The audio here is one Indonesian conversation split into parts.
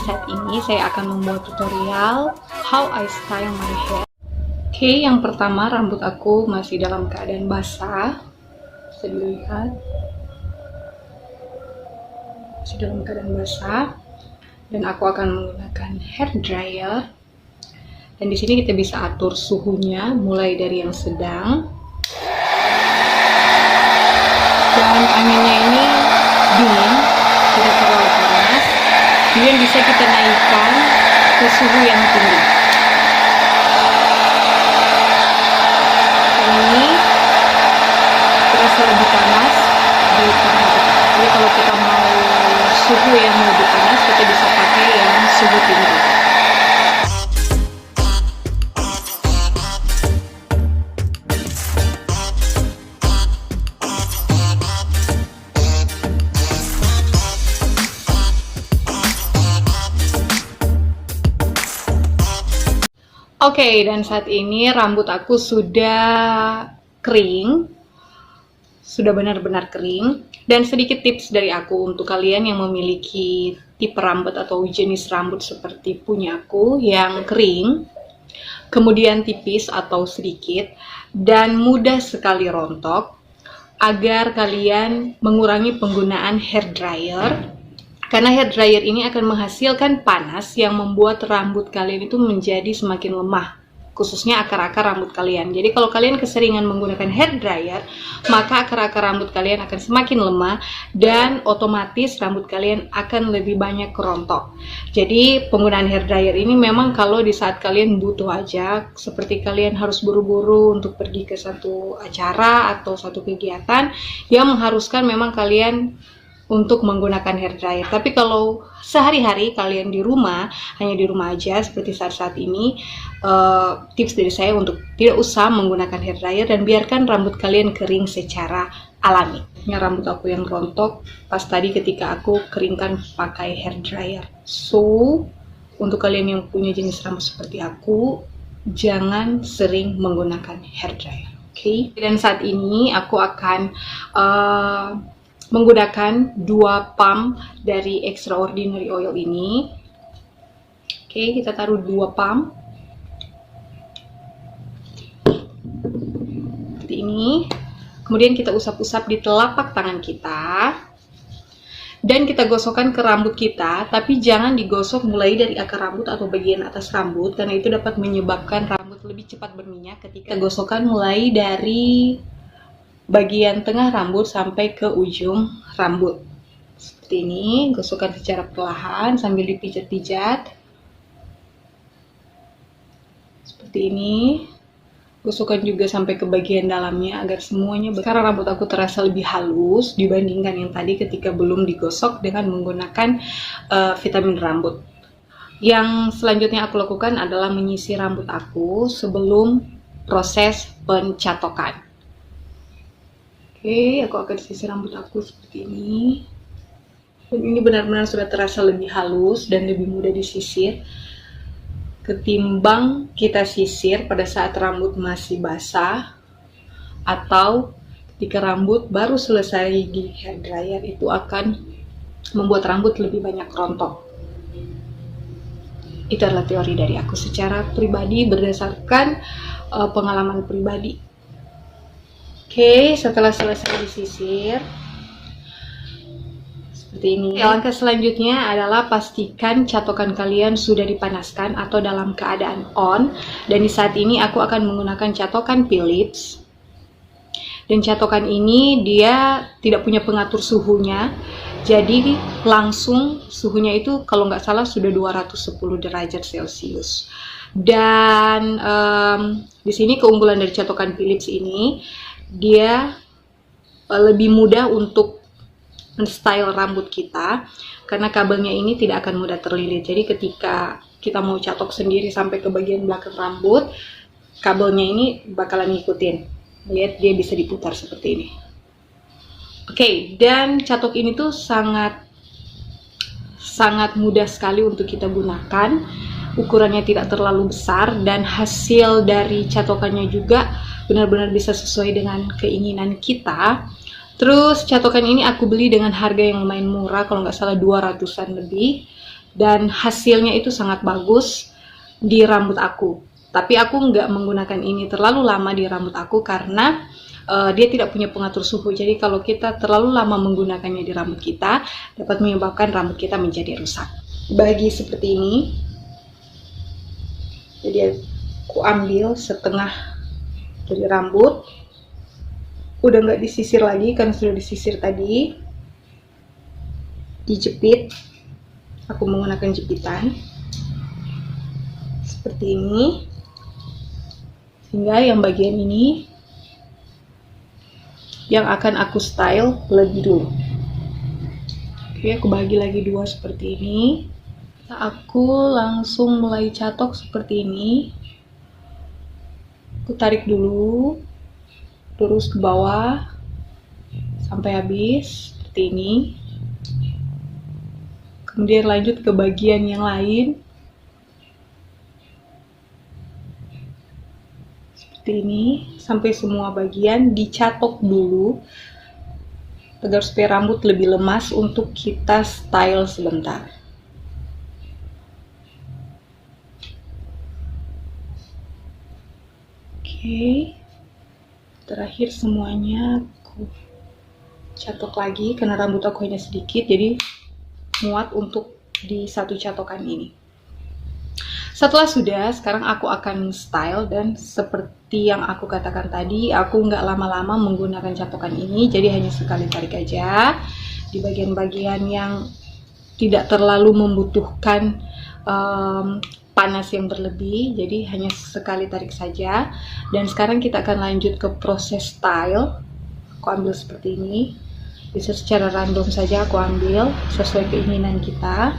saat ini saya akan membuat tutorial how I style my hair. Oke, yang pertama rambut aku masih dalam keadaan basah. Bisa dilihat. Masih dalam keadaan basah. Dan aku akan menggunakan hair dryer. Dan di sini kita bisa atur suhunya mulai dari yang sedang. Dan anginnya ini dingin, tidak terlalu panas. Kemudian bisa kita naikkan ke suhu yang tinggi. Ini terasa lebih panas daripada kita. Jadi kalau kita mau suhu yang lebih panas, kita bisa pakai yang suhu tinggi. Oke, dan saat ini rambut aku sudah kering, sudah benar-benar kering. Dan sedikit tips dari aku untuk kalian yang memiliki tipe rambut atau jenis rambut seperti punya aku yang kering, kemudian tipis atau sedikit, dan mudah sekali rontok, agar kalian mengurangi penggunaan hair dryer. Karena hair dryer ini akan menghasilkan panas yang membuat rambut kalian itu menjadi semakin lemah, khususnya akar-akar rambut kalian. Jadi kalau kalian keseringan menggunakan hair dryer, maka akar-akar rambut kalian akan semakin lemah dan otomatis rambut kalian akan lebih banyak kerontok. Jadi penggunaan hair dryer ini memang kalau di saat kalian butuh aja, seperti kalian harus buru-buru untuk pergi ke satu acara atau satu kegiatan yang mengharuskan memang kalian untuk menggunakan hair dryer. Tapi kalau sehari-hari kalian di rumah, hanya di rumah aja seperti saat-saat ini, tips dari saya untuk tidak usah menggunakan hair dryer dan biarkan rambut kalian kering secara alami. Ini rambut aku yang rontok pas tadi ketika aku keringkan pakai hair dryer. So, untuk kalian yang punya jenis rambut seperti aku, jangan sering menggunakan hair dryer. Oke? Dan saat ini aku akan menggunakan 2 pump dari Extraordinary Oil ini. Oke, kita taruh 2 pump seperti ini. Kemudian kita usap-usap di telapak tangan kita dan kita gosokkan ke rambut kita, tapi jangan digosok mulai dari akar rambut atau bagian atas rambut, karena itu dapat menyebabkan rambut lebih cepat berminyak. Ketika gosokkan mulai dari bagian tengah rambut sampai ke ujung rambut. Seperti ini, gosokkan secara perlahan sambil dipijat-pijat. Seperti ini. Gosokkan juga sampai ke bagian dalamnya agar semuanya. Sekarang rambut aku terasa lebih halus dibandingkan yang tadi ketika belum digosok dengan menggunakan vitamin rambut. Yang selanjutnya aku lakukan adalah menyisir rambut aku sebelum proses pencatokan. Oke, aku akan sisir rambut aku seperti ini. Dan ini benar-benar sudah terasa lebih halus dan lebih mudah disisir ketimbang kita sisir pada saat rambut masih basah atau ketika rambut baru selesai di hair dryer. Itu akan membuat rambut lebih banyak rontok. Itu adalah teori dari aku secara pribadi berdasarkan pengalaman pribadi. Oke, setelah selesai disisir seperti ini. Langkah selanjutnya adalah pastikan catokan kalian sudah dipanaskan atau dalam keadaan on. Dan di saat ini aku akan menggunakan catokan Philips. Dan catokan ini dia tidak punya pengatur suhunya. Jadi langsung suhunya itu kalau nggak salah sudah 210 derajat Celcius. Dan di sini keunggulan dari catokan Philips ini, dia lebih mudah untuk men-style rambut kita karena kabelnya ini tidak akan mudah terlilit. Jadi ketika kita mau catok sendiri sampai ke bagian belakang rambut, kabelnya ini bakalan ngikutin. Lihat, dia bisa diputar seperti ini. Oke, dan catok ini tuh sangat mudah sekali untuk kita gunakan. Ukurannya tidak terlalu besar dan hasil dari catokannya juga benar-benar bisa sesuai dengan keinginan kita. Terus catokan ini aku beli dengan harga yang lumayan murah, kalau nggak salah 200-an lebih. dan hasilnya itu sangat bagus di rambut aku. Tapi aku nggak menggunakan ini terlalu lama di rambut aku karena dia tidak punya pengatur suhu. Jadi kalau kita terlalu lama menggunakannya di rambut kita, dapat menyebabkan rambut kita menjadi rusak. Bagi seperti ini, jadi aku ambil setengah dari rambut, udah nggak disisir lagi karena sudah disisir tadi, dijepit. Aku menggunakan jepitan seperti ini, sehingga yang bagian ini yang akan aku style lebih dulu. Oke, aku bagi lagi dua seperti ini. Aku langsung mulai catok seperti ini. Aku tarik dulu, terus ke bawah sampai habis seperti ini. Kemudian lanjut ke bagian yang lain. Ini sampai semua bagian dicatok dulu agar supaya rambut lebih lemas untuk kita style sebentar. Oke, terakhir semuanya aku catok lagi karena rambut aku hanya sedikit, jadi muat untuk di satu catokan ini. Setelah sudah, sekarang aku akan style, dan seperti yang aku katakan tadi, aku nggak lama-lama menggunakan catokan ini, jadi hanya sekali tarik aja di bagian-bagian yang tidak terlalu membutuhkan panas yang berlebih, jadi hanya sekali tarik saja. Dan sekarang kita akan lanjut ke proses style. Aku ambil seperti ini, bisa secara random saja aku ambil sesuai keinginan kita.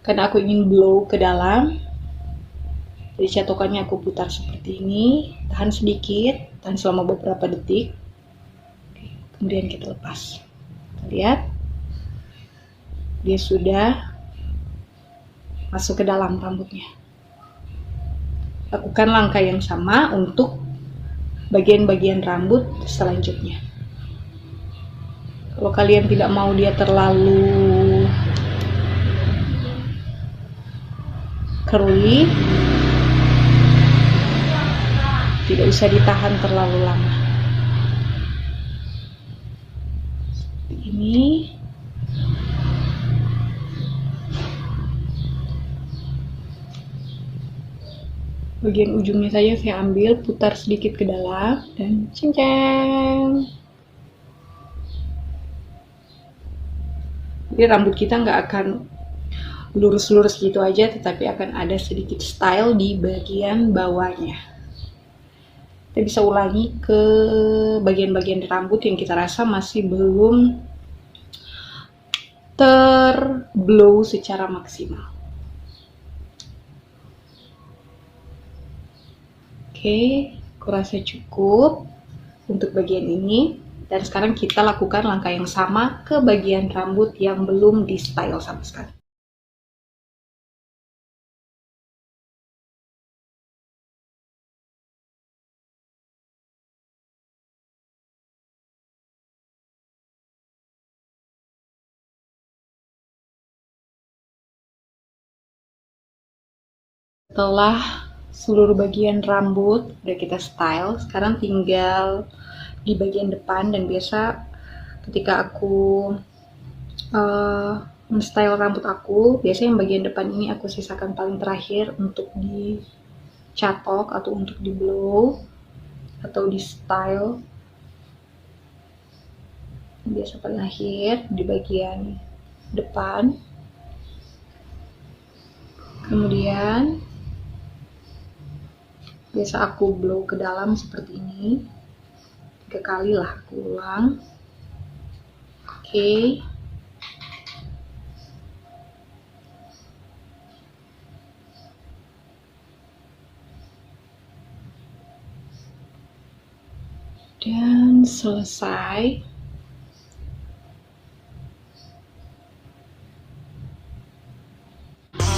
Karena aku ingin blow ke dalam, jadi catokannya aku putar seperti ini, tahan sedikit, tahan selama beberapa detik. Oke, kemudian kita lepas. Kita lihat, dia sudah masuk ke dalam rambutnya. Lakukan langkah yang sama untuk bagian-bagian rambut selanjutnya. Kalau kalian tidak mau dia terlalu curly, tidak usah ditahan terlalu lama. Seperti ini. Bagian ujungnya saja saya ambil, putar sedikit ke dalam, dan cincang. Jadi rambut kita nggak akan lurus-lurus gitu aja, tetapi akan ada sedikit style di bagian bawahnya. Kita bisa ulangi ke bagian-bagian rambut yang kita rasa masih belum terblow secara maksimal. Oke, aku rasa cukup untuk bagian ini. Dan sekarang kita lakukan langkah yang sama ke bagian rambut yang belum di style sama sekali. Setelah seluruh bagian rambut udah kita style, sekarang tinggal di bagian depan. Dan biasa ketika aku men-style rambut aku, biasanya yang bagian depan ini aku sisakan paling terakhir untuk dicatok atau untuk di blow atau di style. Biasa paling akhir di bagian depan. Kemudian biasa aku blow ke dalam seperti ini, 3 kali lah aku ulang. Oke. Dan selesai.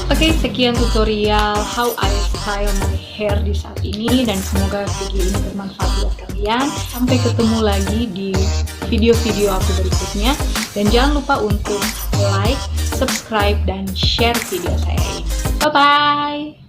Oke, sekian tutorial how I style my hair di saat ini, dan semoga video ini bermanfaat buat kalian. Sampai ketemu lagi di video-video aku berikutnya, dan jangan lupa untuk like, subscribe, dan share video saya ini. Bye-bye!